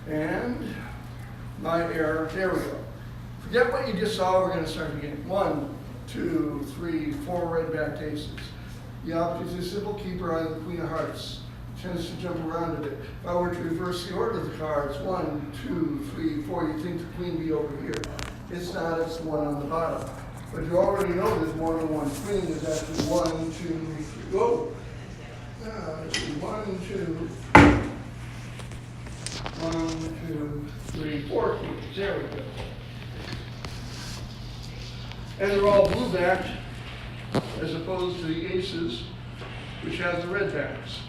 And my error, there we go. Forget what you just saw, we're going to start again. 1, 2, 3, 4 red-backed aces. The opposite is a simple keeper on the Queen of Hearts. Tends to jump around a bit. If I were to reverse the order of the cards, 1, 2, 3, 4, you'd think the queen would be over here. It's not, it's the one on the bottom. But you already know there's more than one queen. There's actually 1, 2, 3, whoa. Let's see, 1, 2, 1, 2, 3, 4 queens. There we go. And they're all blue backed, as opposed to the aces, which has the red backs.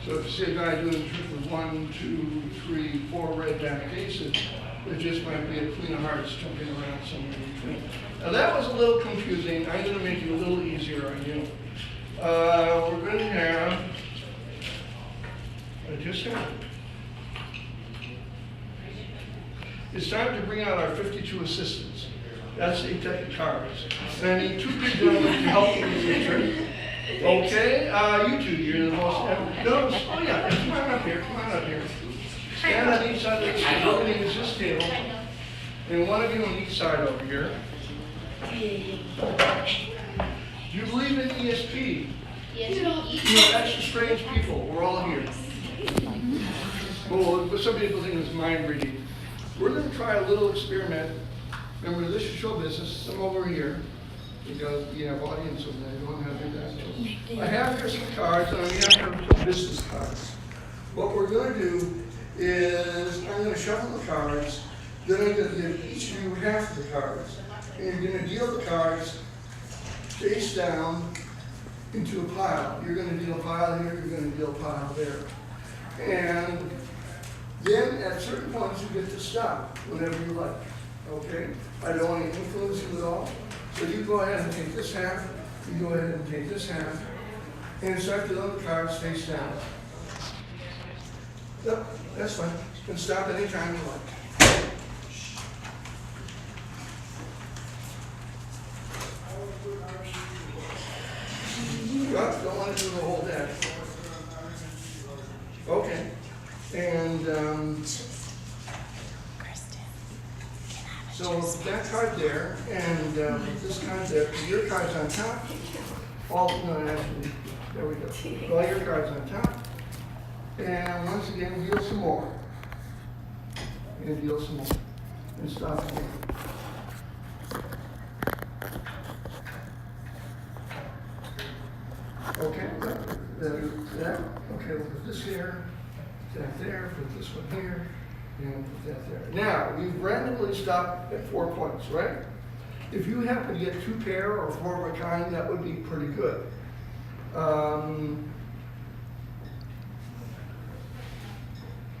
So if you see a guy doing a trick with 1, 2, 3, 4 red backed aces, there just might be a Queen of Hearts jumping around somewhere in between. Now that was a little confusing. I'm going to make it a little easier on you. We're going to have, I just had it. It's time to bring out our 52 assistants. That's the deck of cards. And I need 2 big gentlemen to help me with this trick. Okay, you two, you're the most, no, oh yeah, come on up here, come on up here. Stand on each side of the table, we're going to use this table. And one of you on each side over here. Do you believe in ESP? Yes. You know, extra strange people, we're all here. Well, but some people think it's mind reading. We're going to try a little experiment. Remember, this is show business, some over here. Because you have audience over there, you don't have to do that. I have here some cards, and I have some business cards. What we're going to do is, I'm going to shuffle the cards, then I'm going to give each of you half of the cards. And you're going to deal the cards face down into a pile. You're going to deal a pile here, you're going to deal a pile there. And then at certain points you get to stop whenever you like. Okay? I don't want to influence you at all. So you go ahead and take this half, you go ahead and take this half, and start dealing the cards face down. Yep, that's fine. You can stop anytime you like. Yep, don't want to do the whole deck. Okay. And so that card there, and this card there, your card's on top. All, no, actually, there we go. All your cards on top. And once again, deal some more. And deal some more. And stop again. Okay, that. Okay, we'll put this here, that there, put this one here. And put that there. Now, we've randomly stopped at 4 points, right? If you happen to get 2 pair or 4 of a kind, that would be pretty good.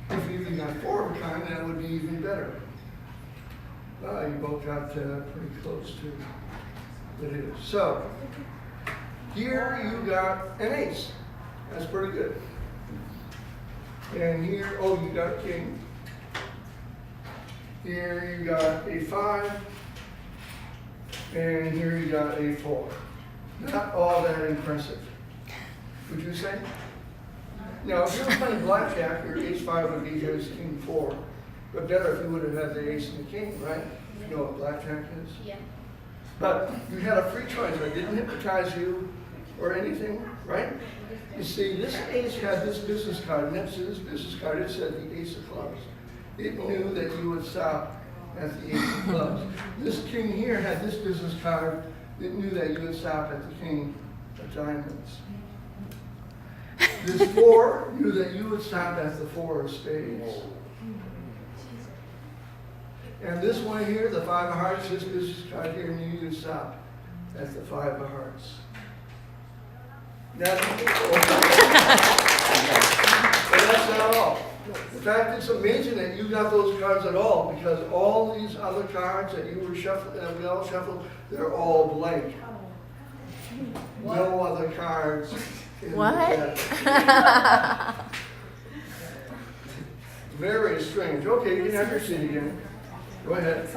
If you even got 4 of a kind, that would be even better. You both got pretty close to what it is. So, here you got an ace. That's pretty good. And here, oh, you got a king. Here you got a 5, and here you got a 4. Not all that impressive, would you say? No, if you were playing blackjack, your ace-5 would be his king-4. But better if you would have had the ace and the king, right? You know what blackjack is? Yeah. But you had a free choice. I didn't hypnotize you or anything, right? You see, this ace had this business card. Next to this business card, it said the ace of clubs. It knew that you would stop at the ace of clubs. This king here had this business card. It knew that you would stop at the king of diamonds. This 4 knew that you would stop at the 4 of spades. And this one here, the 5 of hearts, this business card here knew you would stop at the 5 of hearts. Now, and that's not all. In fact, it's amazing that you got those cards at all, because all these other cards that you were shuffling, that we all shuffled, they're all blank. No other cards in the deck. Very strange. Okay, you can have your seat again. Go ahead.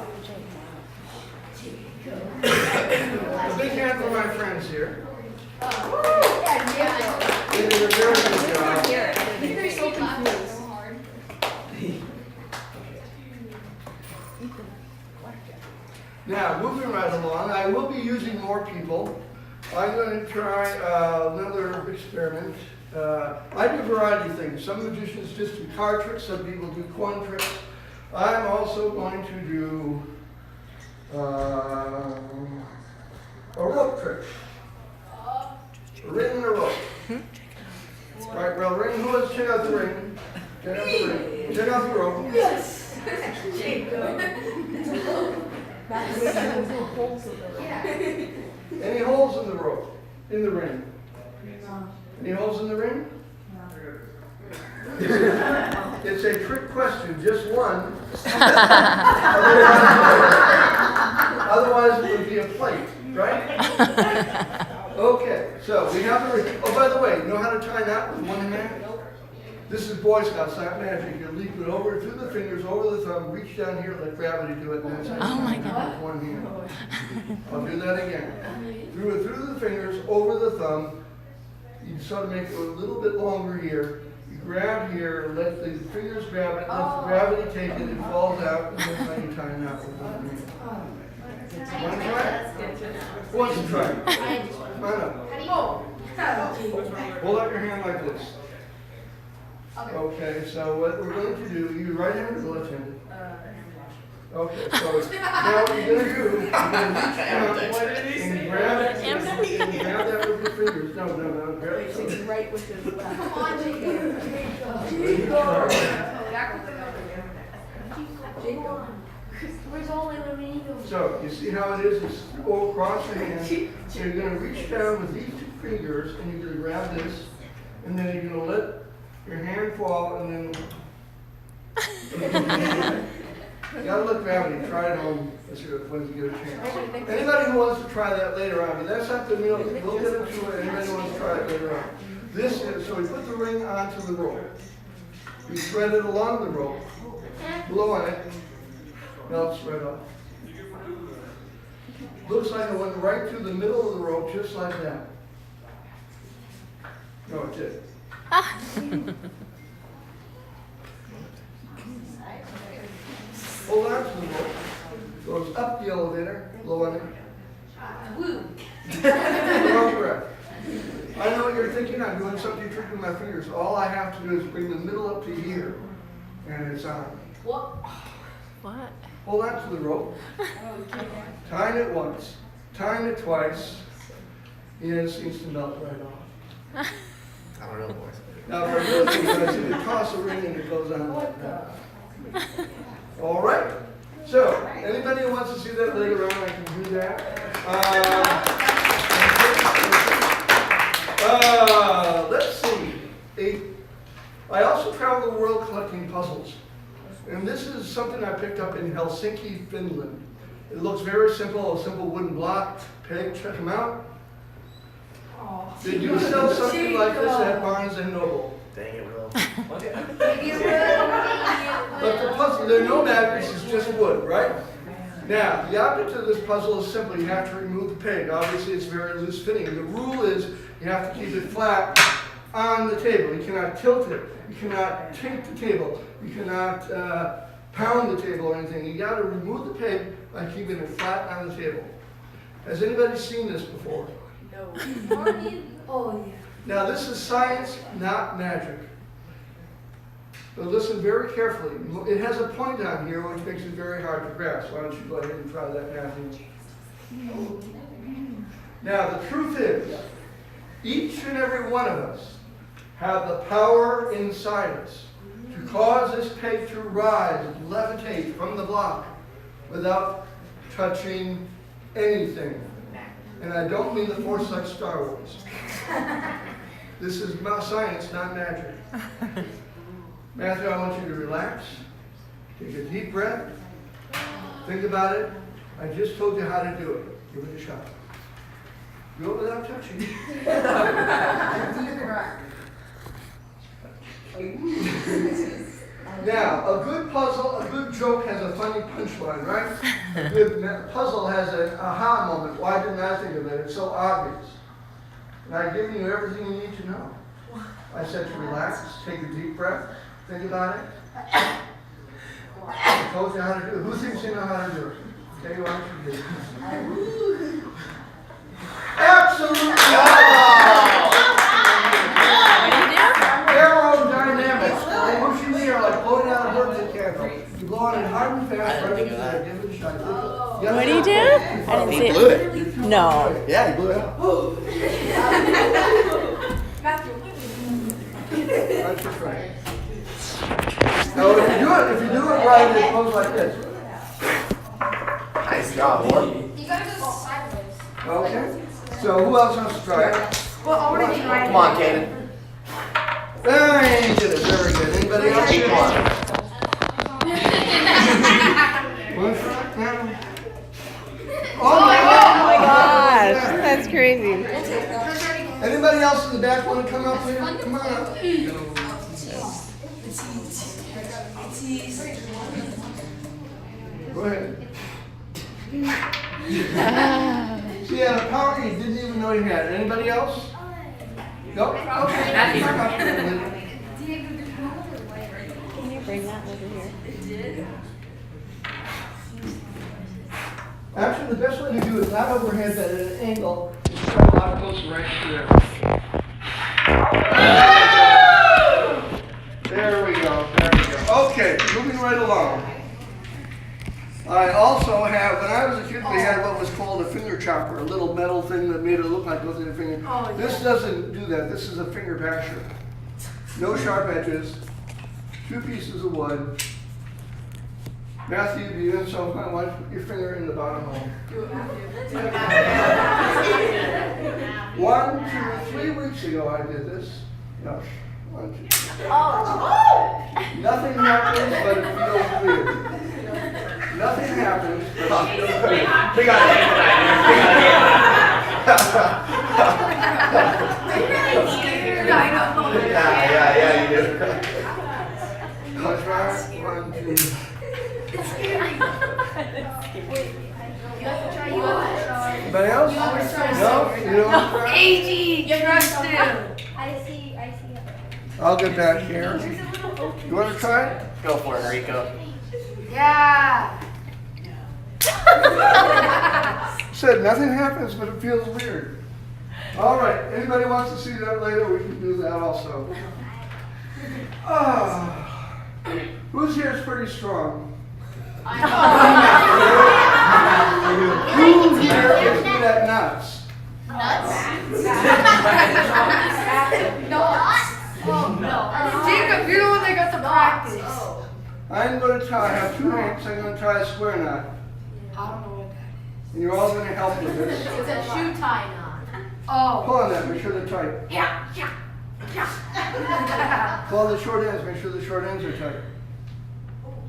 A big hand for my friends here. They did a very good job. Now, moving right along, I will be using more people. I'm going to try another experiment. I do a variety of things. Some magicians just do card tricks, some people do coin tricks. I'm also going to do a rope trick. A ring and a rope. All right, well, ring, who wants to check out the ring? Check out the ring. Check out the rope. Yes! Any holes in the rope? In the ring? Any holes in the ring? It's a trick question, just one. Otherwise, it would be a plate, right? Okay, so we have the ring. Oh, by the way, you know how to tie that with one hand? This is Boy Scouts, not magic. You leap it over through the fingers, over the thumb, reach down here, let gravity do it, and that's how you tie it with one hand. I'll do that again. Through the fingers, over the thumb. You sort of make it a little bit longer here. You grab here, let the fingers grab it, let the gravity take it, it falls out, and that's how you tie it out with one hand. Want to try it? Who wants to try it? Come on up. Hold out your hand like this. Okay, so what we're going to do, you right-handed or left-handed? Okay, so now what you're going to do, you're going to reach down and grab it, and grab that with your fingers. No, grab it. It's right with his left. Come on, Jacob. Where's all the way? So, you see how it is? It's all across your hand. So you're going to reach down with these two fingers, and you're going to grab this, and then you're going to let your hand fall, and then you gotta let gravity. Try it on when you get a chance. Anybody who wants to try that later on, but that's not the meal. We'll get into it. Anybody who wants to try it later on. This is so we put the ring onto the rope. We thread it along the rope. Blow on it. Melts right off. Looks like it went right through the middle of the rope, just like that. No, it did. Hold on to the rope. Goes up the elevator, blow on it. Woo! Long breath. I know what you're thinking. I'm doing something tricky with my fingers. All I have to do is bring the middle up to here, and it's on. What? What? Hold on to the rope. Tying it once, tying it twice, and it seems to melt right off. I don't know, boys. Now, for real thing, I see you toss a ring and it goes on like that. All right. So, anybody who wants to see that later on, I can do that. Let's see. I also travel the world collecting puzzles. And this is something I picked up in Helsinki, Finland. It looks very simple, a simple wooden block, peg, check them out. They do sell something like this at Barnes & Noble. Dang it, Will. But the puzzle, there are no magnets, it's just wood, right? Now, the object of this puzzle is simple. You have to remove the peg. Obviously, it's very loose fitting. The rule is you have to keep it flat on the table. You cannot tilt it. You cannot tink the table. You cannot pound the table or anything. You got to remove the peg by keeping it flat on the table. Has anybody seen this before? Oh, yeah. Now, this is science, not magic. But listen very carefully. It has a point on here which makes it very hard to grasp. Why don't you go ahead and try that, Matthew? Now, the truth is, each and every one of us have the power inside us to cause this peg to rise, levitate from the block without touching anything. And I don't mean the Force like Star Wars. This is science, not magic. Matthew, I want you to relax. Take a deep breath. Think about it. I just told you how to do it. Give it a shot. Do it without touching. Now, a good puzzle, a good joke has a funny punchline, right? A good puzzle has an aha moment. Why didn't I think of it? It's so obvious. And I've given you everything you need to know. I said to relax, take a deep breath, think about it. I told you how to do it. Who thinks they know how to do it? Tell you what you did. Absolutely. Aerodynamics. Emotionally are like blowing out a birthday candle. You blow on it hard and fast. Right into that. Give it a shot. What do you do? I didn't see blew it. it. No. Yeah, he blew it out. That's just right. Now, if you do it right, it goes like this. Nice job, Ward. You gotta go sideways. Okay. So who else wants to try it? Well, I want to try Come on, Cannon. Hey, you did it. Very good. Anybody else? Come on. One shot now. Oh my gosh, that's crazy. Anybody else in the back want to come up here? Come on up. Go ahead. See, he had a power he didn't even know he had. Anybody else? Nope. Okay. Can you bring that over here? Actually, the best way to do it is not overhead, but at an angle. Just try a lot closer right there. There we go. There we go. Okay, moving right along. I also have, when I was a kid, we had what was called a finger chopper, a little metal thing that made it look like goes in your finger. This doesn't do that. This is a finger basher. No sharp edges. 2 pieces of wood. Matthew, if you didn't so fine, why don't you put your finger in the bottom hole? 1, 2, 3 weeks ago I did this. No, 1, 2, 3. Nothing happens, but it feels weird. Nothing happens, but it feels weird. We got it. Yeah, you did. Let's try 1, 2. Anybody else? No? You don't want to try? I see it. I'll get back here. You want to try it? Go for it, Rico. Yeah. Said nothing happens, but it feels weird. All right. Anybody wants to see that later? We can do that also. Who's here is pretty strong? Who here is good at nuts? Jacob, you're the one that got the practice. I'm going to try. I have 2 hands. I'm going to try a square knot. I don't know what that is. And you're all going to help with this. It's a shoe tie knot. Oh. Pull on that. Make sure they're tight. Yeah. Pull on the short ends. Make sure the short ends are tight.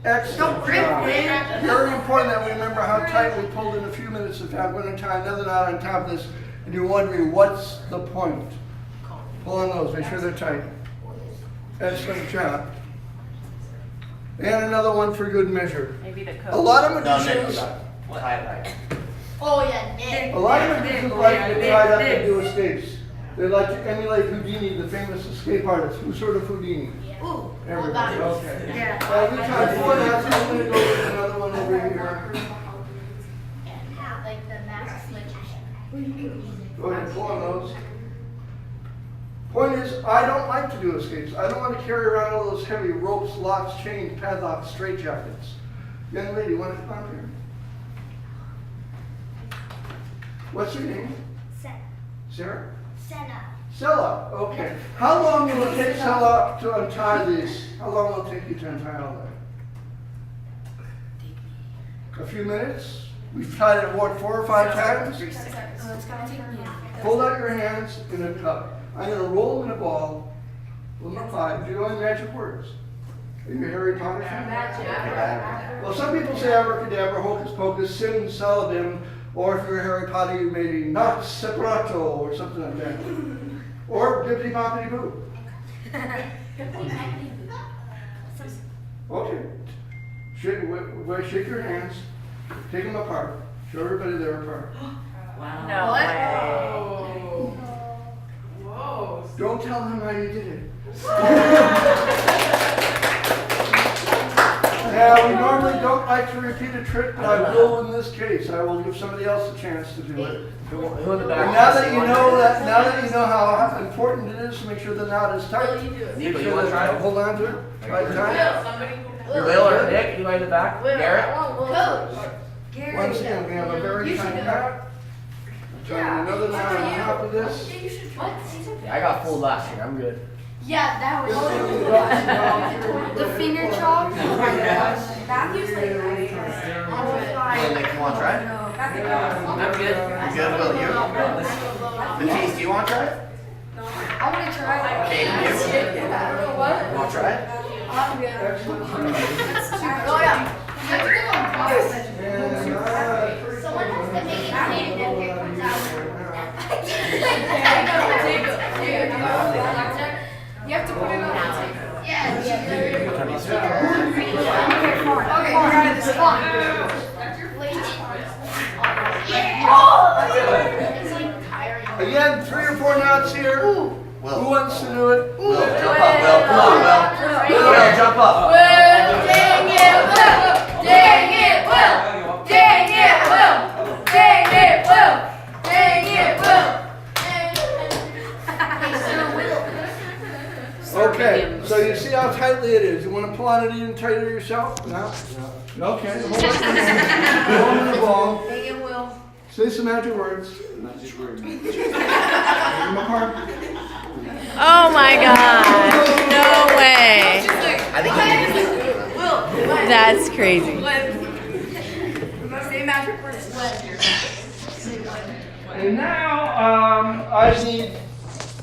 Excellent Don't rip job. it. Very important that we remember how tight we pulled in a few minutes. If I'm going to tie another knot on top of this, and you're wondering what's the point. Pull on those. Make sure they're tight. Excellent job. And another one for good measure. Maybe the A coat. lot of No, Nick, magicians, highlight. Oh yeah, Nick. a lot of magicians like to try out to do escapes. They like to emulate Houdini, the famous escape artist. Who sort of Houdini? Ooh. Everybody. Okay. Yeah. Well, we tried 4 knots. I'm going to go with another one over here. Like the mask magician. Go ahead and pull on those. Point is, I don't like to do escapes. I don't want to carry around all those heavy ropes, locks, chains, padlocks, straitjackets. Young lady, want to come out here? What's your name? Sarah? Sella. Okay. How long will it take Sella to untie these? How long will it take you to untie all that? A few minutes? We've tied it, what, 4 or 5 times? Hold out your hands in a cup. I'm going to roll them in a ball. Number 5. Do you know any magic words? Are you a Harry Potter fan? Well, some people say abracadabra, hocus pocus, sim salabim, or if you're a Harry Potter, you may be not separato, or something like that. Or bippity boppity boo. Okay. Shake your hands. Take them apart. Show everybody they're apart. No way. Don't tell them how you did it. Now, we normally don't like to repeat a trick, but I will in this case. I will give somebody else a chance to do it. Who in the And back? now that you know how important it is to make sure the knot is tight. Nico, you want to try it? Hold on to it. Right tight. Will or Nick? Anybody in the back? Garrett? Once again, we have a very tight knot. Trying another knot on top of this. Yeah, I got fooled last year. I'm good. Yeah, that was the finger chop. Matthew's like, Will, Nick, you want to try it? I'm good. You good, Will? You? Matisse, do you want to try it? I want to try it. Kate, you? What? You want to try it? I'm good. Excellent. Oh yeah. You have to go on pause. Someone has to make it You have to put it on the table. Yeah. Okay, you got it. It's fine. It's like tiring. Again, 3 or 4 knots here. Who wants to do it? Will, jump up. Will, come on, Will. Will, jump up. Dang it, Will! Dang it, Will! Dang it, Will! Dang it, Will! Dang it, Will! Okay, so you see how tightly it is. You want to pull on it even tighter yourself? No? Okay, hold on. Hold on the ball. Dang it, Will. Say some magic words. Magic words. Oh my gosh. No way. I think That's crazy. Say magic words. And now, I need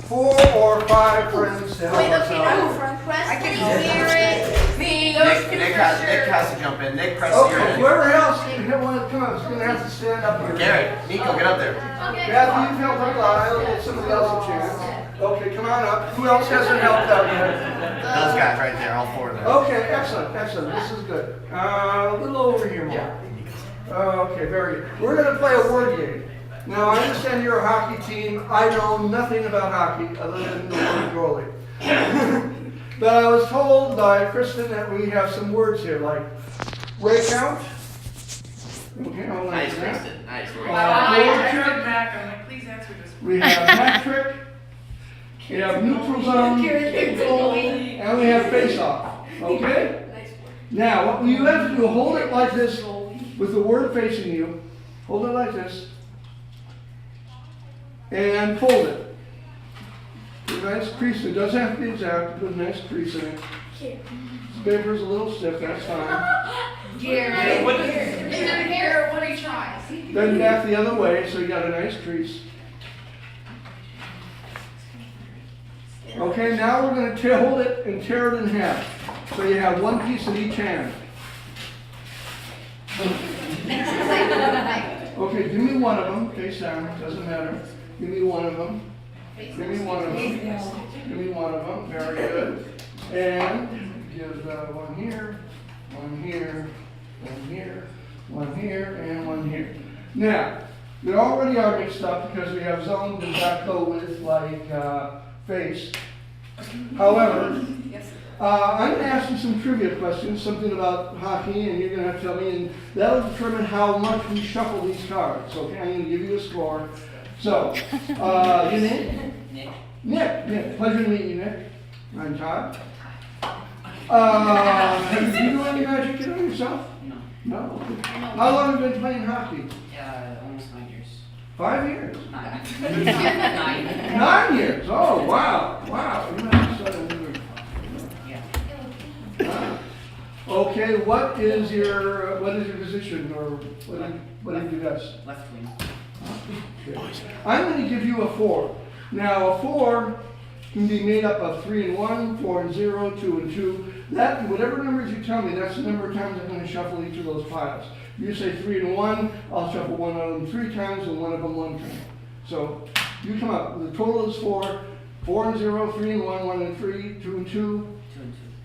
4 or 5 friends to help us out. I can hear it. Nick has to jump in. Nick, press Okay, your whoever else can hit one, come on, is going to have to stand up here. Garrett, Nico, get up there. Matthew, you've helped out a lot. I'll give somebody else a chance. Okay, come on up. Who else hasn't helped out yet? Those guys right there, all 4 of them. Okay, excellent, excellent. This is good. A little over here more. Okay, very good. We're going to play a word game. Now, I understand you're a hockey team. I know nothing about hockey other than the word goalie. But I was told by Kristen that we have some words here, like rake out. Okay, hold on. Nice, a minute. Kristen. Nice. Board trick. We have hat trick. We have neutral zone. And we have face off. Okay? Now, what you have to do, hold it like this with the word facing you. Hold it like this. And fold it. Put a nice crease. It doesn't have to be exact. Put a nice crease in it. This paper's a little stiff. That's fine. Gary. What are you trying? Then back the other way, so you got a nice crease. Okay, now we're going to hold it and tear it in half. So you have one piece in each hand. Okay, give me one of them. Face down. Doesn't matter. Give me one of them. Give me one of them. Give me one of them. Very good. And give one here, one here, one here, one here, and one here. Now, they already are mixed up because we have zones and that go with like face. However, I'm going to ask you some trivia questions, something about hockey, and you're going to have to tell me, and that'll determine how much we shuffle these cards. Okay, I'm going to give you a score. So, your name? Nick. Pleasure to meet you, Nick. I'm Todd. Have you do any magic at all yourself? No. How long have you been playing hockey? Almost 9 years. 5 years? 9. 9 years. Oh, wow. You must have started when you were- Yeah. Okay, what is your position, or what did you guys? Left wing. Okay. I'm going to give you a 4. Now, a 4 can be made up of 3 and 1, 4 and 0, 2 and 2. That, whatever numbers you tell me, that's the number of times I'm going to shuffle each of those piles. You say 3 and 1, I'll shuffle one of them 3 times and one of them 1 time. So, you come up. The total is 4. 4 and 0, 3 and 1, 1 and 3, 2 and 2.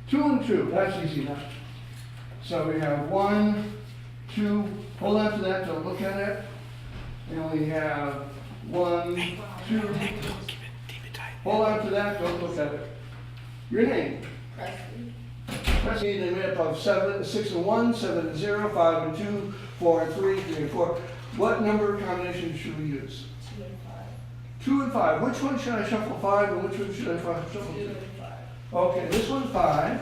2 and 2. That's easy enough. So we have 1, 2. Hold on to that. Don't look at it. And we have 1, 2. Hold on to that. Don't look at it. Your name? Presley. Let's need a map of 7, 6 and 1, 7 and 0, 5 and 2, 4 and 3, 3 and 4. What number combination should we use? 2 and 5. Which one should I shuffle 5 and which one should I shuffle 2? Okay, this one's 5.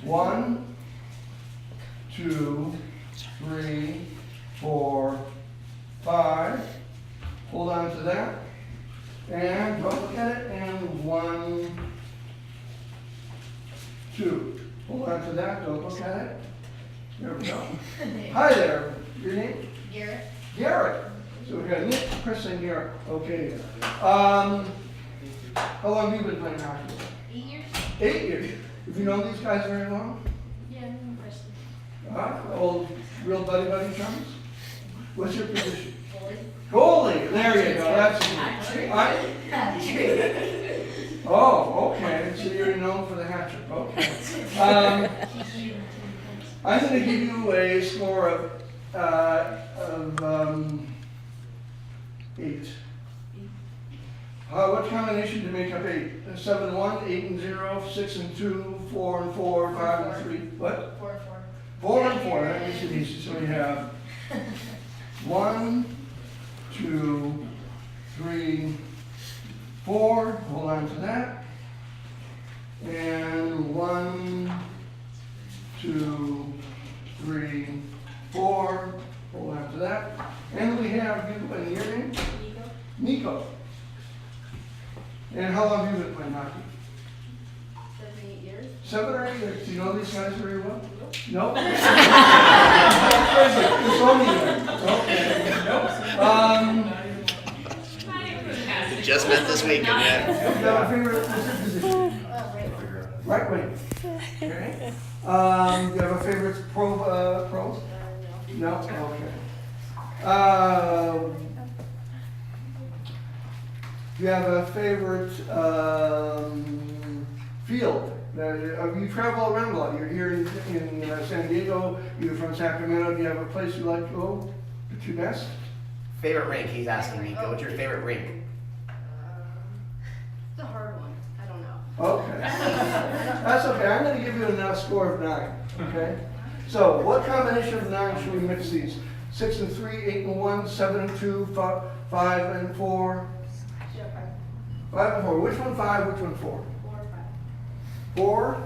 1, 2, 3, 4, 5. Hold on to that. And don't look at it. And 1, 2. Hold on to that. Don't look at it. There we go. Hi there. Your name? Garrett. Garrett. So we got Nick, Chris, and Garrett. Okay. How long have you been playing hockey? 8 years? 8 years. Have you known these guys very long? Yeah, I'm personally. Old, real buddy chums? What's your position? Goalie. Goalie. There you go. That's Oh, okay. So you're known for the hat trick. Okay. I'm going to give you a score of 8. What combination to make up 8? 7 and 1, 8 and 0, 6 and 2, 4 and 4, 5 and 3. What? 4 and 4. 4 and 4. That makes it easy. So we have 1, 2, 3, 4. Hold on to that. And 1, 2, 3, 4. Hold on to that. And we have, and your name? Nico. And how long have you been playing hockey? 7 or 8 years. 7 or 8 years. Do you know these guys very well? No? It's only okay. Just met this weekend, man. You have a favorite position? Right wing. Okay. Do you have a favorite pro? No? Okay. Do you have a favorite field? You travel around a lot. You're here in San Diego. You're from Sacramento. Do you have a place you like to go to best? Favorite rink, he's asking me. What's your favorite rink? It's a hard one. I don't know. Okay. That's okay. I'm going to give you a score of 9. Okay? So, what combination of 9 should we mix these? 6 and 3, 8 and 1, 7 and 2, 5 and 4. 5 and 4. Which one 5? Which one 4? 4 or 5. 4.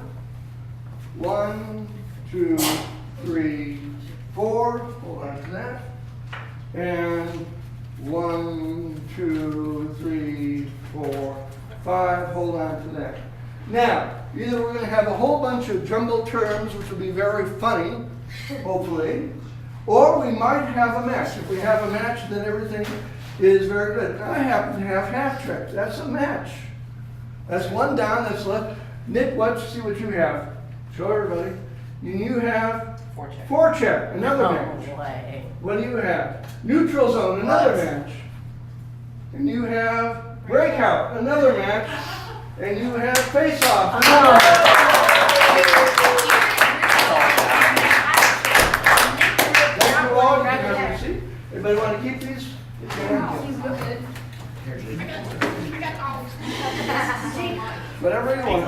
1, 2, 3, 4. Hold on to that. And 1, 2, 3, 4, 5. Hold on to that. Now, either we're going to have a whole bunch of jumbled terms, which will be very funny, hopefully, or we might have a match. If we have a match, then everything is very good. I happen to have half trick. That's a match. That's one down, that's left. Nick, let's see what you have. Show everybody. You have forecheck, another match. way. What do you have? Neutral zone, another match. And you have breakout, another match. And you have face off, another match. Thank you all. You can have a seat. Everybody want to keep these? Whatever you want.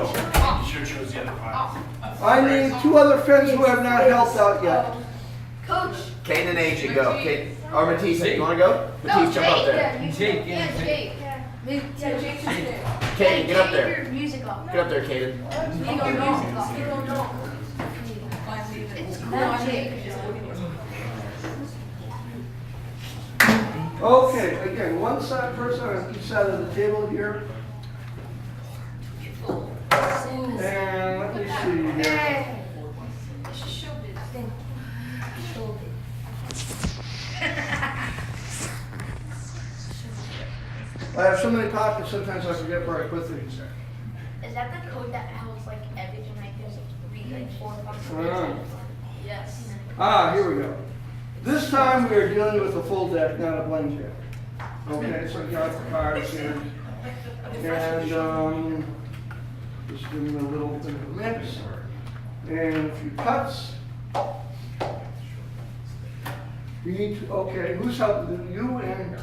I need 2 other friends who have not helped out yet. Coach. Kate and AJ, go. Kate, or Matisse, you want to go? Matisse, jump up there. Jake. Yeah, Jake. Jake's there. Kate, get up there. Take your music off. Get up there, Kaden. You don't know. You don't know. It's not Jake. Okay, again, one side person on each side of the table here. And let me see here. This is showbiz. I have so many pockets, sometimes I forget where I put things. Is that the code that holds like everything like this? Read like 4 or 5 Uh-huh. Yes. Here we go. This time we are dealing with a full deck, not a blank deck. Okay, so I got the cards here. And just give them a little bit of a mix. And a few cuts. You need to, okay, who's helping? You and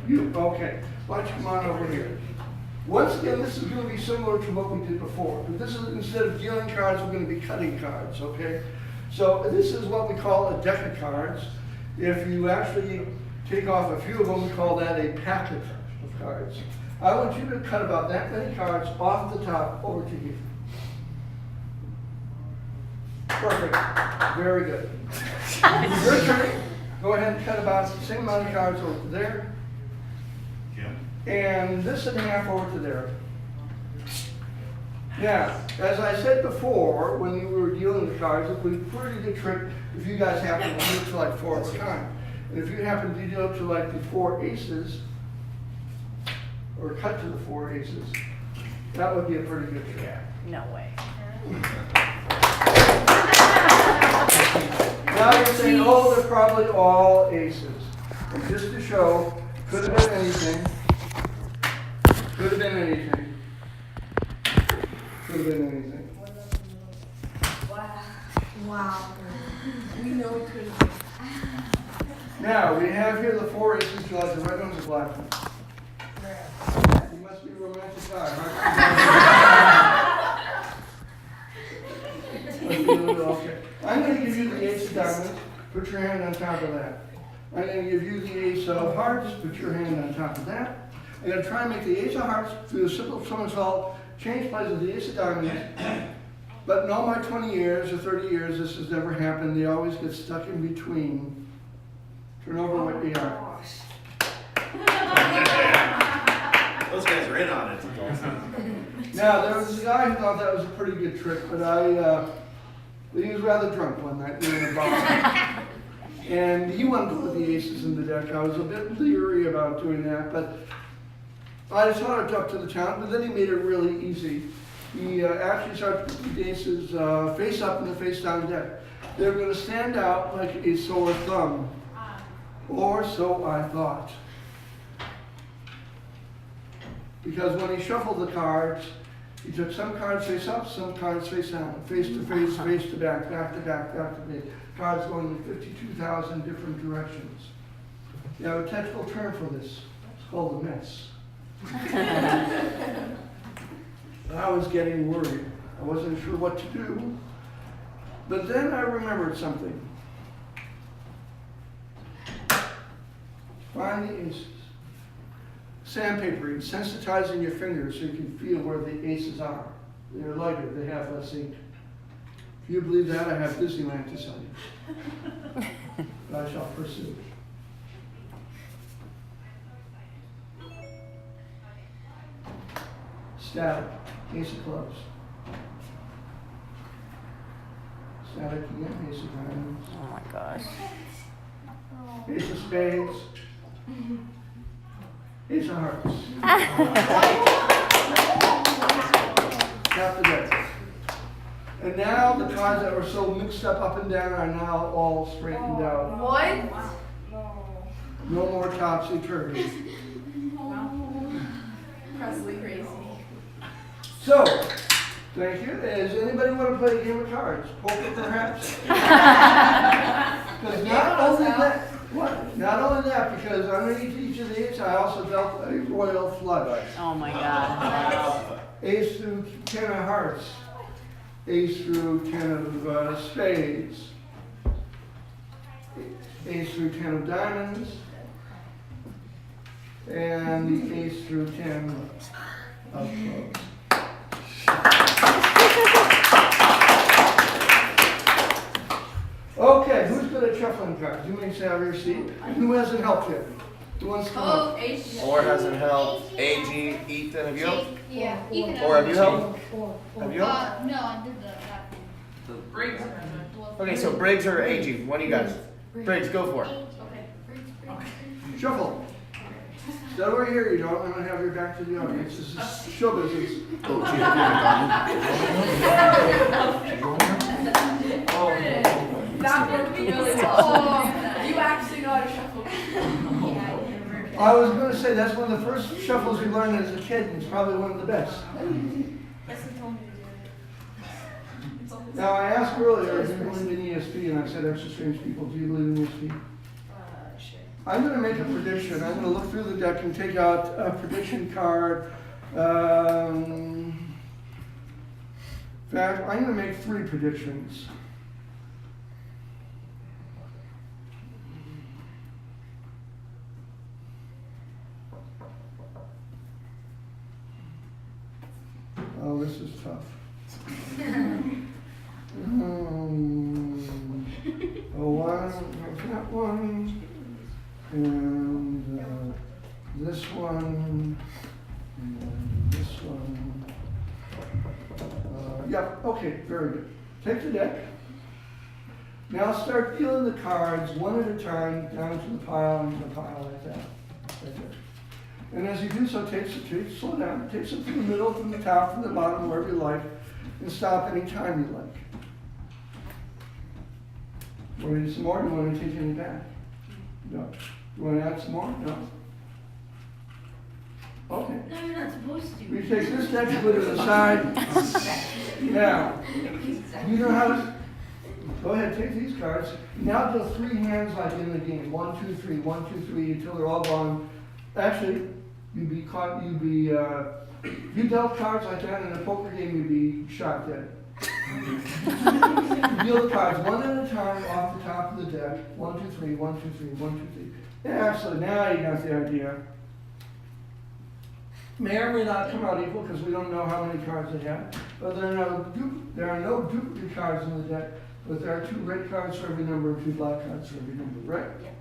you? Okay. Why don't you come on over here? Once again, this is going to be similar to what we did before, but this is, instead of dealing cards, we're going to be cutting cards, okay? So this is what we call a deck of cards. If you actually take off a few of them, we call that a packet of cards. I want you to cut about that many cards off the top over to here. Perfect. Very good. Your turn. Go ahead and cut about the same amount of cards over to there. And this in half over to there. Now, as I said before, when we were dealing with cards, it would be a pretty good trick if you guys happen to deal to like 4 at a time. And if you happen to deal to like the 4 aces, or cut to the 4 aces, that would be a pretty good trick. No way. Now you're saying, oh, they're probably all aces. And just to show, could have been anything. Could have been anything. Could have been anything. Wow. We know it could have been. Now, we have here the 4 aces. Do you like the red ones or black ones? You must be a romantic guy, right? Okay. I'm going to give you the ace of diamonds. Put your hand on top of that. I'm going to give you the ace of hearts. Put your hand on top of that. I'm going to try and make the ace of hearts through a simple somersault, change places with the ace of diamonds. But in all my 20 years or 30 years, this has never happened. They always get stuck in between. Turn over what they are. Those guys are in on it. Now, there was a guy who thought that was a pretty good trick, but he was rather drunk one night in a bar. And he wanted to put the aces in the deck. I was a bit leery about doing that, but I just thought I'd up to the challenge, but then he made it really easy. He actually started putting the aces face up in the face down deck. They were going to stand out like a sore thumb. Or so I thought. Because when he shuffled the cards, he took some cards face up, some cards face down, face to face, face to back, back to back, back to back. Cards going in 52,000 different directions. You have a technical term for this. It's called a mess. I was getting worried. I wasn't sure what to do. But then I remembered something. Find the aces. Sandpapering, sensitizing your fingers so you can feel where the aces are. They're lighter, they have less ink. If you believe that, I have Disneyland to sell you. But I shall pursue. Static, ace of clubs. Static again, ace of diamonds. Oh my gosh. Ace of spades. Ace of hearts. Tap the deck. And now the cards that were so mixed up and down are now all straightened out. What? No more topsy-turvy. Presley crazy. So, thank you. Does anybody want to play a game of cards? Poker, perhaps? Because not only that, not only that, because underneath each of these, I also dealt a royal flush. Oh my God. Ace through 10 of hearts. Ace through 10 of spades. Ace through 10 of diamonds. And the ace through 10 of clubs. Okay, who's good at shuffling cards? You may say have your seat. Who hasn't helped yet? Who wants to come up? Or hasn't helped. AG, Ethan, have you helped? Yeah. Ethan Or have you helped? Have you helped? No, I did that. Okay, so Briggs or AG, one of you guys. Briggs, go for it. Shuffle. Stay over here. You don't want to have your back to the audience. This is show business. That worked really well. You actually know how to shuffle. I was going to say that's one of the first shuffles you learned as a kid, and it's probably one of the best. Now, I asked earlier if you believe in ESP, and I said extra strange people. Do you believe in ESP? I'm going to make a prediction. I'm going to look through the deck and take out a prediction card In fact, I'm gonna make 3 predictions. Oh, this is tough. That one, and this one, and this one. Yep, okay, very good. Take the deck. Now start dealing the cards one at a time down to the pile, into the pile like that. Right there. And as you do so, slow down. Take some from the middle, from the top, from the bottom, wherever you like, and stop any time you like. Want to do some more? Do you want to take any back? No. You want to add some more? No. Okay. No, you're not supposed to. We take this deck and put it aside. Now, you know how to. Go ahead, take these cards. Now do 3 hands like in the game. 1, 2, 3, 1, 2, 3, until they're all gone. Actually, you'd be caught. If you dealt cards like that in a poker game, you'd be shot dead. You deal the cards one at a time off the top of the deck. 1, 2, 3, 1, 2, 3, 1, 2, 3. Actually, now you got the idea. May or may not come out equal because we don't know how many cards they have. But there are no duplicate cards in the deck. But there are 2 red cards for every number and 2 black cards for every number, right? Yeah.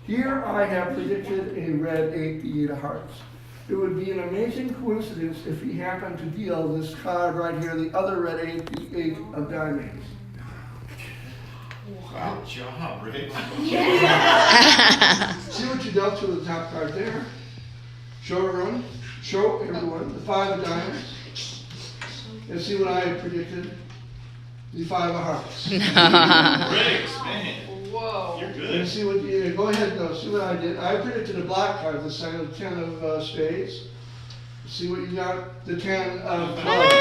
Here I have predicted a red 8, the 8 of hearts. It would be an amazing coincidence if he happened to deal this card right here, the other red 8, the 8 of diamonds. Wow, job, Rick. See what you dealt to the top card there. Show everyone the 5 of diamonds. And see what I had predicted. The 5 of hearts. Riggs, man. Whoa. You're And good. see what go ahead though, see what I did. I predicted a black card, the sign of 10 of spades. See what you got, the 10 of clubs.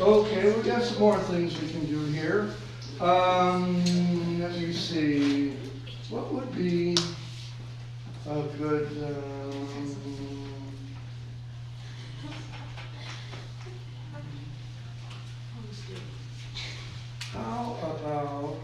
Okay, we got some more things we can do here. Let me see. What would be a good? How about?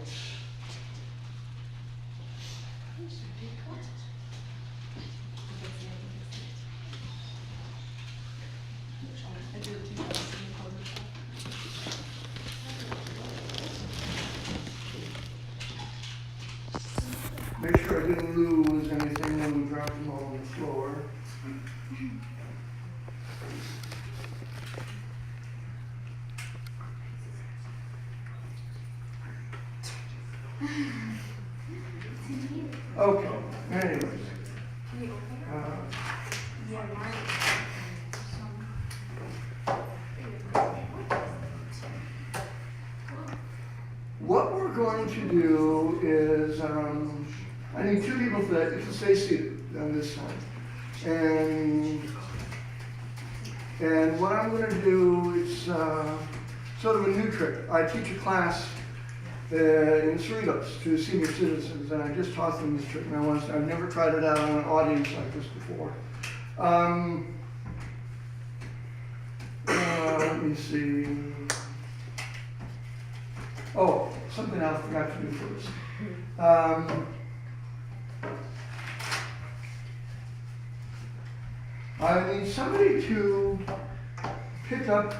Make sure I didn't lose anything when we dropped them all on the floor. Okay, anyways. What we're going to do is, I need 2 people that you can stay seated on this side. And what I'm going to do is sort of a new trick. I teach a class in Cerritos to senior citizens, and I just taught them this trick. And I've never tried it out on an audience like this before. Let me see. Oh, something else I forgot to do first. I need somebody to pick up.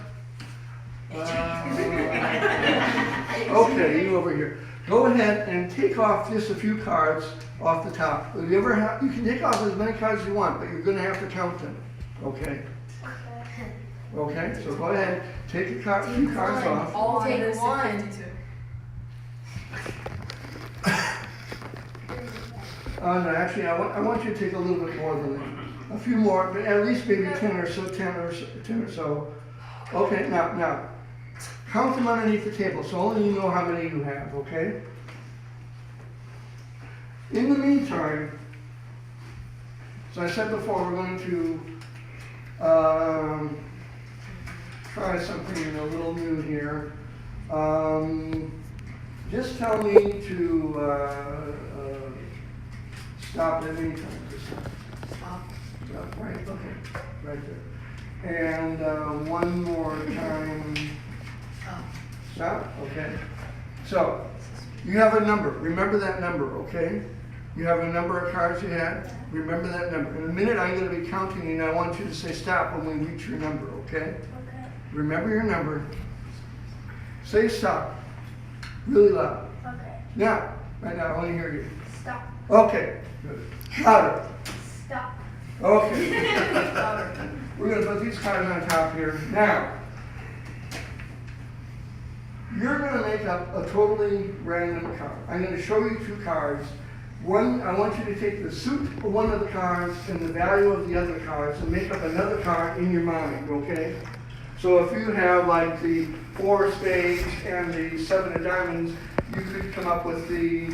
Okay, you over here. Go ahead and take off just a few cards off the top. If you you can take off as many cards as you want, but you're going to have to count them. Okay. Okay. So go ahead, take a few cards off. I'll take 1. No, actually, I want you to take a little bit more than that. A few more, but at least maybe 10 or so. Okay, now, count them underneath the table, so only you know how many you have, okay? In the meantime, as I said before, we're going to try something a little new here. Just tell me to stop at any time. Just Stop. stop. Right, okay, right there. And one more time. Stop, okay. So, you have a number. Remember that number, okay? You have a number of cards you had. Remember that number. In a minute, I'm going to be counting, and I want you to say stop when we reach your number, okay? Okay. Remember your number. Say stop. Really loud. Okay. Now, right now, I want to hear you. Stop. Okay, good. Louder. Stop. Okay. We're going to put these cards on top here. Now, you're going to make up a totally random card. I'm going to show you two cards. One, I want you to take the suit of one of the cards and the value of the other cards and make up another card in your mind, okay? So if you have like the 4 of spades and the 7 of diamonds, you could come up with the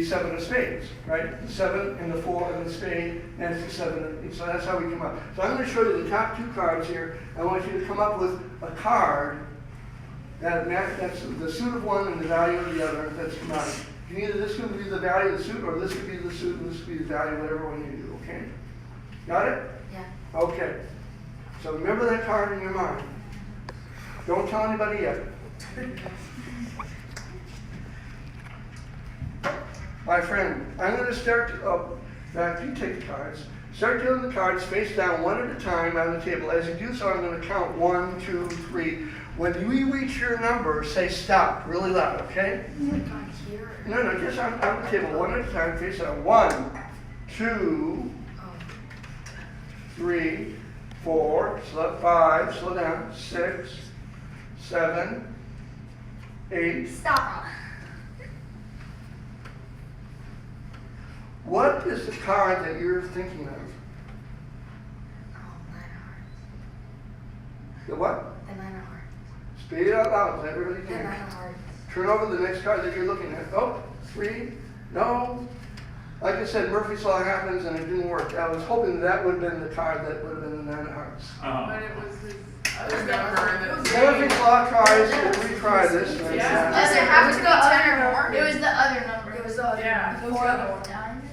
7 of spades, right? The 7 and the 4 and the spade, and it's the 7. So that's how we come up. So I'm going to show you the top 2 cards here. I want you to come up with a card that's the suit of one and the value of the other that's combined. Either this could be the value of the suit, or this could be the suit, and this could be the value, whatever one you do, okay? Got it? Yeah. Okay. So remember that card in your mind. Don't tell anybody yet. My friend, I'm going to start, back, you take the cards. Start dealing the cards face down one at a time on the table. As you do so, I'm going to count 1, 2, 3. When you reach your number, say stop really loud, okay? No, just on the table, one at a time, face down. 1, 2, 3, 4, 5, slow down, 6, 7, 8. Stop. What is the card that you're thinking of? Oh, 9 of hearts. The what? The 9 of hearts. Speak it out loud, so everybody The 9 can. of hearts. Turn over the next card that you're looking at. Oh, 3, no. Like I said, Murphy's Law happens and it didn't work. I was hoping that would have been the card that would have been the 9 of hearts. But it was his other number. Murphy's Law tries to retry this. and it's not- Does it have to be 10 or more? It was the other number. It was the other Yeah. number. It was the other one. Diamonds?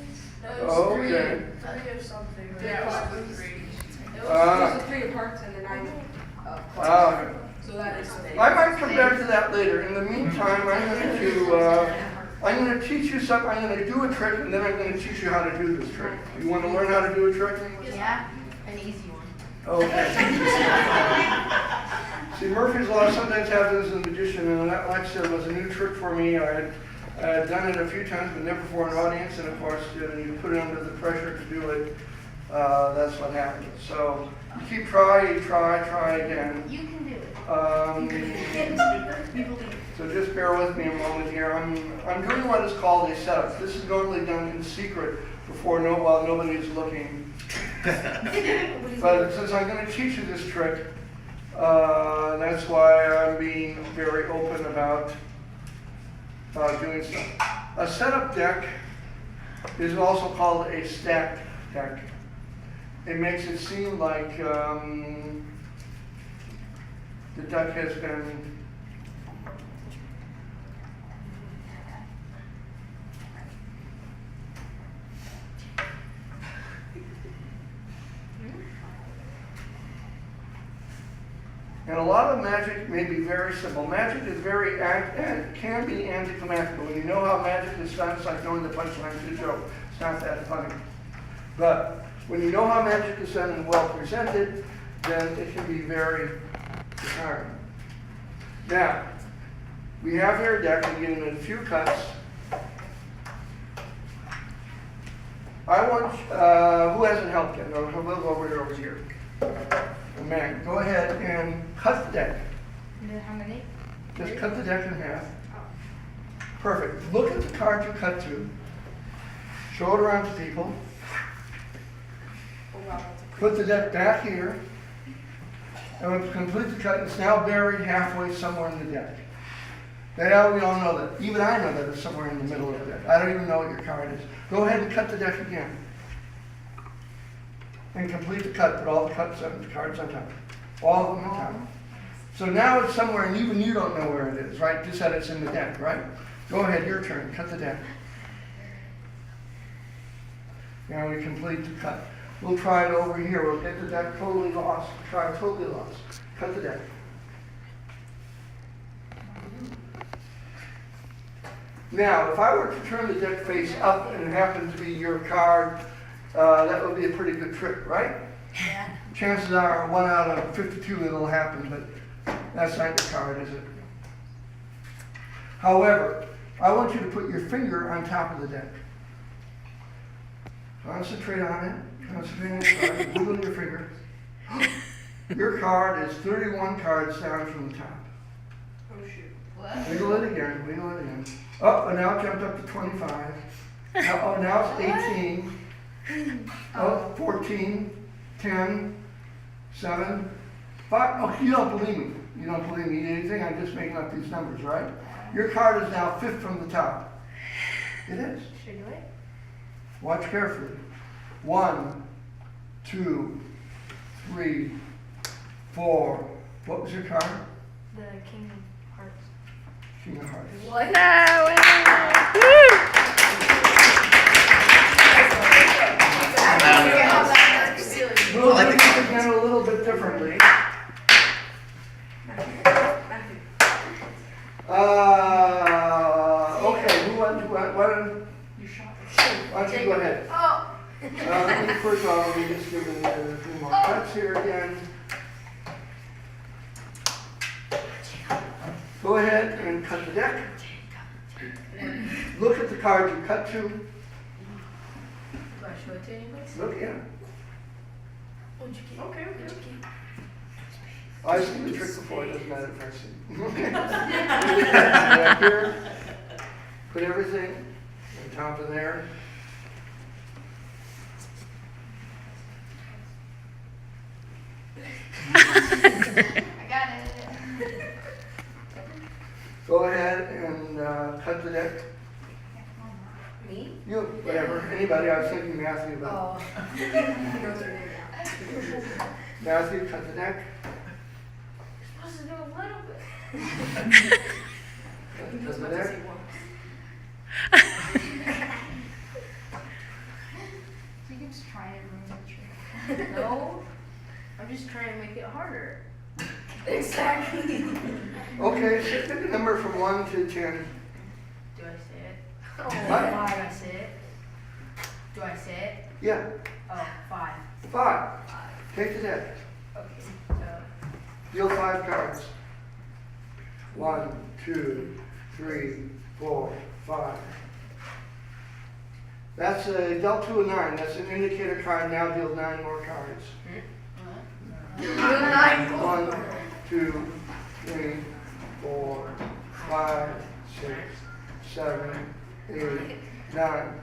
Okay. Three or something. Yeah, it was 3. It Ah. was the 3 of hearts and the 9 of Wow. So that is the I might come back to that later. In the meantime, I'm going to teach you something. I'm going to do a trick, and then I'm going to teach you how to do this trick. You want to learn how to do a trick? Yeah, an easy one. Okay. See, Murphy's Law sometimes happens in a magician, and that, like I said, was a new trick for me. I had done it a few times, but never for an audience, and of course, when you put it under the pressure to do it, that's what happens. So, you keep try again. You can do it. So just bear with me a moment here. I'm doing what is called a setup. This is normally done in secret while nobody's looking. But since I'm going to teach you this trick, that's why I'm being very open about doing stuff. A setup deck is also called a stacked deck. It makes it seem like the deck has been and a lot of magic may be very simple. Magic is can be anticlimactic. When you know how magic is done, it's like knowing the punchline to a joke. It's not that funny. But when you know how magic is done and well presented, then it can be very disheartening. Now, we have here a deck. I'm giving it a few cuts. I want, who hasn't helped yet? No, we'll go over here. Man, go ahead and cut the deck. How many? Just cut the deck in half. Perfect. Look at the card you cut to. Show it around to people. Put the deck back here. And when you complete the cut, it's now buried halfway somewhere in the deck. We all know that. Even I know that it's somewhere in the middle of the deck. I don't even know what your card is. Go ahead and cut the deck again. And complete the cut. Put all the cards on top. All of them on top. So now it's somewhere and even you don't know where it is, right? Just that it's in the deck, right? Go ahead, your turn, cut the deck. Now we complete the cut. We'll try it over here. We'll get the deck totally lost. Try totally lost. Cut the deck. Now, if I were to turn the deck face up and it happened to be your card, that would be a pretty good trick, right? Yeah. Chances are 1 out of 52 it'll happen, but that's not your card, is it? However, I want you to put your finger on top of the deck. Concentrate on it. Concentrate on the card. Wiggle your finger. Your card is 31 cards down from the top. Oh shoot. What? Wiggle it again. Wiggle it again. Oh, and now it jumped up to 25. Now it's 18. Oh, 14. 10. 7. 5. Oh, you don't believe me. You don't believe me anything. I'm just making up these numbers, right? Your card is now 5th from the top. It is. Should I do it? Watch carefully. 1, 2, 3, 4. What was your card? The King of Hearts. King of Hearts. What? No way. We'll do it again a little bit differently. Okay, why don't you go ahead? Oh. First of all, let me just give it a few more cuts here again. Go ahead and cut the deck. Look at the card you cut to. Do I show it to anybody? Look, yeah. What'd you keep? Okay. What'd you keep? I've seen the trick before, it doesn't matter if I see. Yeah, here. Put everything on top of there. I got it. Go ahead and cut the deck. Me? You, whatever, anybody, I was thinking Matthew, but Oh. He knows her name now. Matthew, cut the deck. You're supposed to do a little bit. Cut the deck. You can just try and ruin the trick. No. I'm just trying to make it harder. Exactly. Okay, so pick a number from 1 to 10. Do I say it? Oh, What? why do I say it? Do I say it? Yeah, Oh, 5. 5. Take the deck. Okay. Deal 5 cards. 1, 2, 3, 4, 5. That's a dealt to a 9. That's an indicator card. Now deal 9 more cards. 1, 2, 3, 4, 5, 6, 7, 8, 9.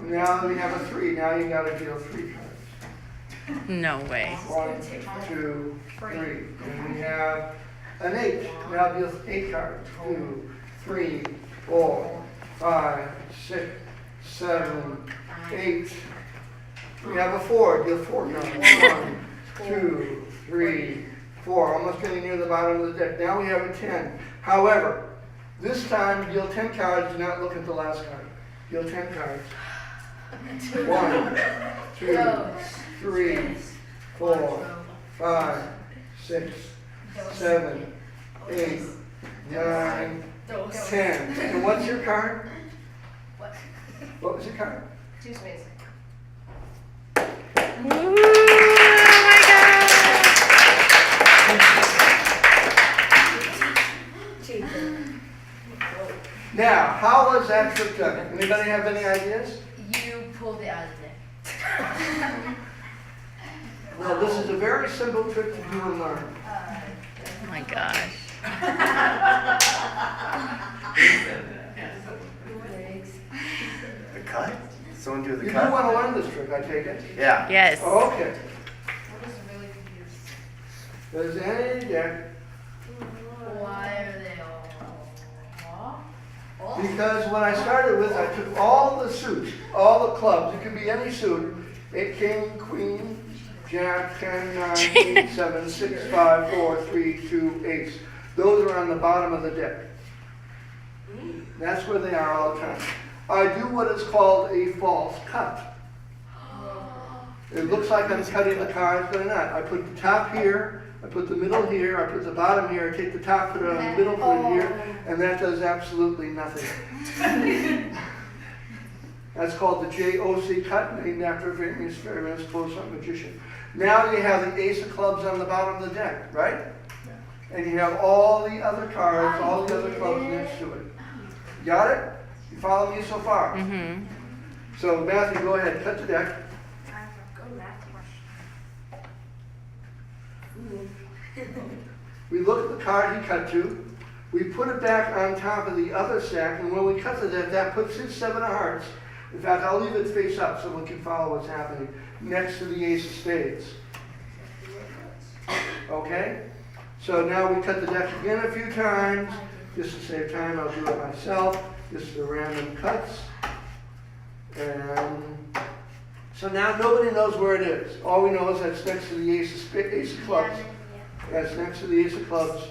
Now we have a 3. Now you got to deal 3 cards. No way. 1, 2, 3. And we have an 8. Now deal 8 cards. 2, 3, 4, 5, 6, 7, 8. We have a 4. Deal 4 cards. 1, 2, 3, 4. Almost getting near the bottom of the deck. Now we have a 10. However, this time deal 10 cards. Do not look at the last card. Deal 10 cards. 1, 2, 3, 4, 5, 6, 7, 8, 9, 10. And what's your card? What? What was your card? 2 spaces. Ooh, oh my God. Now, how was that trick done? Anybody have any ideas? You pulled it out of the deck. Well, this is a very simple trick to do and learn. Oh my gosh. The cut? Someone do You the do cut? want to learn this trick, I take it? Yeah. Yes. Oh, okay. I'm just really confused. There's any deck. Why are they all? Because when I started with, I took all the suits, all the clubs. It could be any suit. King, queen, Jack, 10, 9, 8, 7, 6, 5, 4, 3, 2, ace. Those are on the bottom of the deck. That's where they are all the time. I do what is called a false cut. It looks like I'm cutting the cards, but I'm not. I put the top here, I put the middle here, I put the bottom here, I take the top, put it on the middle, put it here, and that does absolutely nothing. That's called the Gse cut, named after a famous close-up magician. Now you have the ace of clubs on the bottom of the deck, right? And you have all the other cards, all the other clubs next to it. Got it? You follow me so far? Mm-hmm. So Matthew, go ahead, cut the deck. We look at the card he cut to. We put it back on top of the other stack, and when we cut the deck, that puts his 7 of hearts. In fact, I'll leave it face up so we can follow what's happening. Next to the ace of spades. Okay? So now we cut the deck again a few times. Just to save time, I'll do it myself. This is the random cuts. And so now nobody knows where it is. All we know is that's next to the ace of clubs. That's next to the ace of clubs.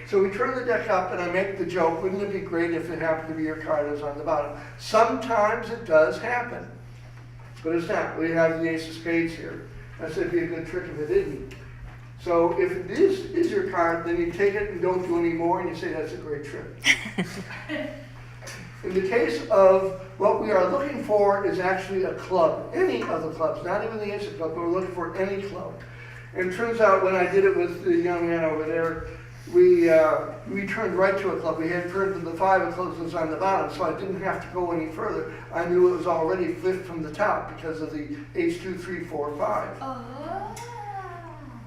So we turn the deck up and I make the joke, wouldn't it be great if it happened to be your card is on the bottom? Sometimes it does happen, but it's not. We have the ace of spades here. I said it'd be a good trick if it didn't. So if it is your card, then you take it and don't do any more and you say that's a great trick. In the case of what we are looking for is actually a club, any of the clubs, not even the ace of clubs, but we're looking for any club. And it turns out when I did it with the young man over there, we turned right to a club. We had turned to the 5 of clubs was on the bottom, so I didn't have to go any further. I knew it was already flipped from the top because of the ace 2, 3, 4, 5.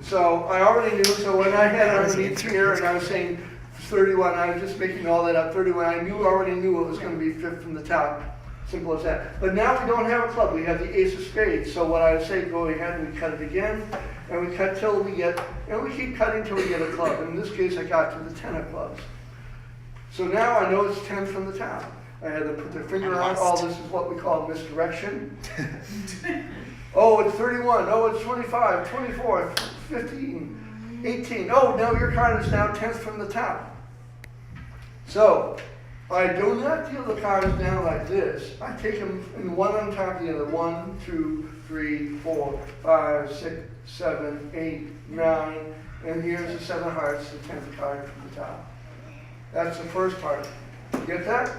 So I already knew, so when I had it underneath here and I was saying 31, I was just making all that up, 31, I already knew it was going to be flipped from the top. Simple as that. But now we don't have a club, we have the ace of spades. So what I would say, go ahead and we cut it again, and we cut till we get, and we keep cutting till we get a club. In this case, I got to the 10 of clubs. So now I know it's 10 from the top. I had to put their finger on, oh, this is what we call misdirection. Oh, it's 31, oh, it's 25, 24, 15, 18. Oh, now your card is now 10th from the top. So, I do not deal the cards down like this. I take them in one on top of the other. 1, 2, 3, 4, 5, 6, 7, 8, 9. And here's the 7 of hearts, the 10th card from the top. That's the first part. You get that?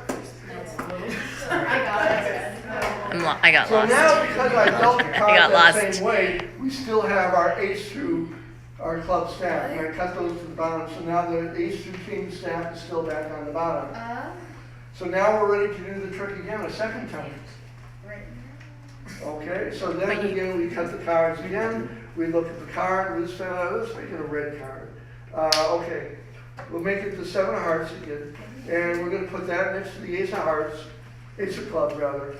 I got So lost. now, because I dealt the I cards got that lost. same way, we still have our ace through our club stack. And I cut those to the bottom, so now the ace through king stack is still back on the bottom. So now we're ready to do the trick again a second time. Okay, so then again we cut the cards again. We look at the card. Let's make it a red card. Okay, we'll make it the 7 of hearts again. And we're going to put that next to the ace of hearts, ace of clubs rather.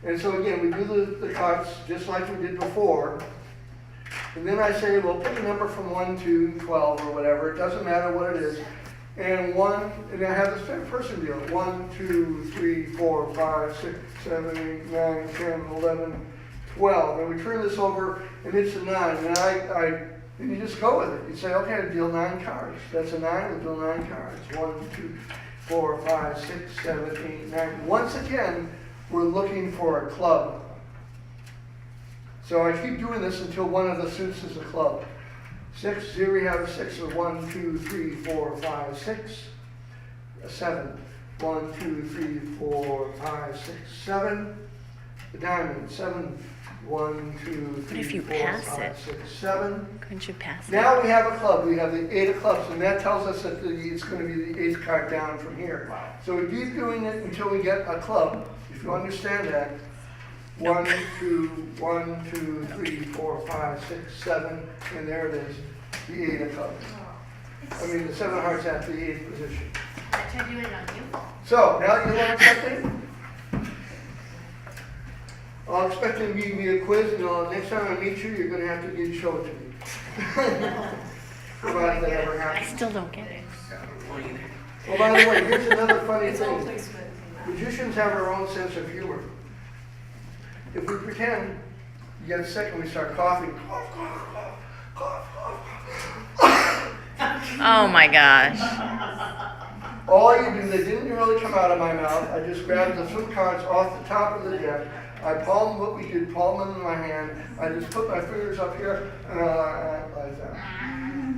And so again, we do the cards just like we did before. And then I say, well, pick a number from 1 to 12 or whatever. It doesn't matter what it is. And I have the same person deal. 1, 2, 3, 4, 5, 6, 7, 8, 9, 10, 11, 12. And we turn this over and it's a 9. And you just go with it. You say, okay, I deal 9 cards. That's a 9, we'll deal 9 cards. 1, 2, 4, 5, 6, 7, 8, 9. Once again, we're looking for a club. So I keep doing this until one of the suits is a club. 6, here we have 6 of 1, 2, 3, 4, 5, 6. 7. 1, 2, 3, 4, 5, 6, 7. The diamond. 7. 1, 2, 3, if you 4, pass 5, it? 6, 7. Couldn't you pass it? Now we have a club. We have the 8 of clubs, and that tells us that it's going to be the 8th card down from here. So we keep doing it until we get a club. If you understand that. 1, 2, 1, 2, 3, 4, 5, 6, 7, and there it is, the 8 of clubs. I mean, the 7 of hearts at the 8th position. I tried doing it on you. So, now you learn something? I'll expect to give me a quiz, and next time I meet you, you're going to have to show it to me. Provided that ever I happens. still don't get it. Well, by the way, here's another funny thing. Magicians have our own sense of humor. If we pretend You get sick and we start coughing. Cough, cough, cough, cough, cough. Oh my gosh. All you do, they didn't really come out of my mouth. I just grabbed the flip cards off the top of the deck. I palmed what we did, palm them in my hand. I just put my fingers up here and like that.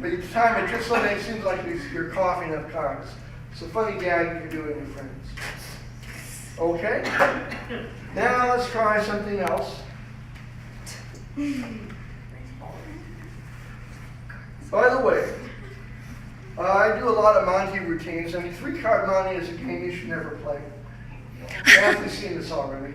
But each time it just suddenly seems like you're coughing up cards. It's a funny gag you can do with your friends. Okay? Now let's try something else. By the way, I do a lot of Monte routines, and 3-card Monte is a game you should never play. You've actually seen this already.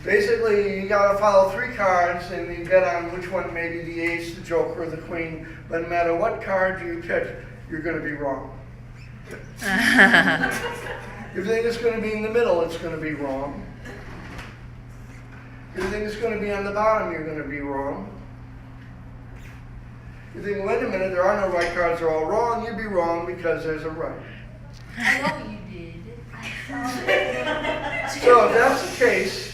Basically, you gotta follow 3 cards, and you bet on which one, maybe the ace, the joker, or the queen. But no matter what card you pick, you're gonna be wrong. If you think it's gonna be in the middle, it's gonna be wrong. If you think it's gonna be on the bottom, you're gonna be wrong. You think, wait a minute, there are no right cards, they're all wrong, you'd be wrong because there's a right. I know you did. So if that's the case,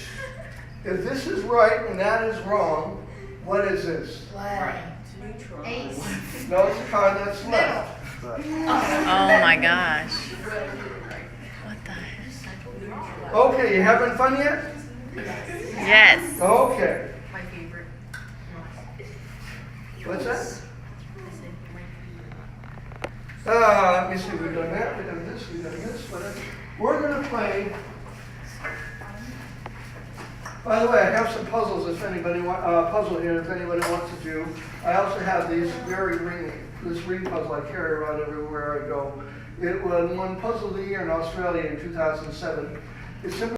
if this is right and that is wrong, what is this? Neutral. Ace. No, it's the card that's left. Oh my gosh. What the heck? Okay, you having fun yet? Yes. Okay. My favorite. What's that? Let me see, we've done that, we've done this, we've done this, whatever. We're gonna play. By the way, I have some puzzles if anybody puzzle here if anybody wants to do. I also have these this ring puzzle I carry around everywhere I go. It won Puzzle of the Year in Australia in 2007. It's simply